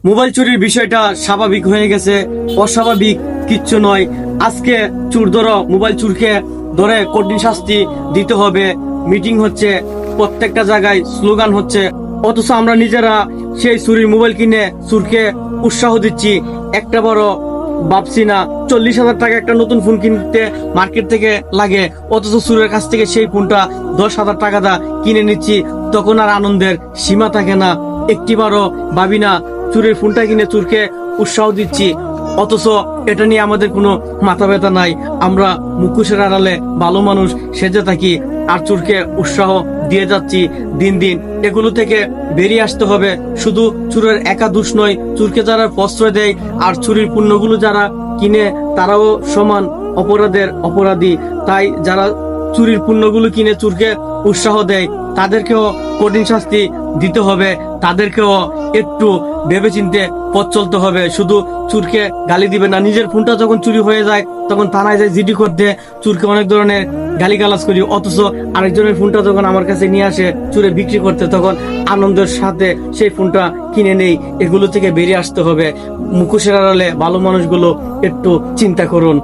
Mobile চুরির বিষয়টা স্বাভাবিক হয়ে গেছে, অস্বাভাবিক কিচ্ছু নয়। আজকে চোর ধরো, মোবাইল চুরকে ধরে কঠিন শাস্তি দিতে হবে, মিটিং হচ্ছে, প্রত্যেকটা জায়গায় স্লোগান হচ্ছে, অথচ আমরা নিজেরা সেই চুরির মোবাইল কিনে চুরকে উৎসাহ দিচ্ছি। একটা বড় ভাবছি না 40,000 টাকা একটা নতুন ফোন কিনতে মার্কেট থেকে লাগে, অথচ চুরের কাছ থেকে সেই ফোনটা 10,000 টাকা দা কিনে নিচ্ছি। তখন আর আনন্দের সীমা থাকে না। একটিবারও ভাবি না চুরের ফোনটা কিনে চুরকে উৎসাহ দিচ্ছি, অথচ এটা নিয়ে আমাদের কোনো মাথা ব্যথা নাই। আমরা মুখোশের আড়ালে ভালো মানুষ সেজে থাকি আর চুরকে উৎসাহ দিয়ে যাচ্ছি। দিন দিন এগুলো থেকে বেরিয়ে আসতে হবে। শুধু চুরের একা দোষ নয়, চুরকে যারা প্রশ্রয় দেয় আর চুরির পণ্যগুলো যারা কিনে তারাও সমান অপরাধের অপরাধী। তাই যারা চুরির পণ্যগুলো কিনে চুরকে উৎসাহ দেয় তাদেরকেও কঠিন শাস্তি দিতে হবে, তাদেরকেও একটু ভেবেচিন্তে পথ চলতে হবে। শুধু চুরকে গালি দিবে না। নিজের ফোনটা যখন চুরি হয়ে যায় তখন থানায় যায় জিডি করতে, চুরকে অনেক ধরনের গালিগালাজ করি, অথচ আরেকজনের ফোনটা যখন আমার কাছে নিয়ে আসে চুরে বিক্রি করতে, তখন আনন্দের সাথে সেই ফোনটা কিনে নেই। এগুলো থেকে বেরিয়ে আসতে হবে। মুখোশের আড়ালে ভালো মানুষগুলো একটু চিন্তা করুন।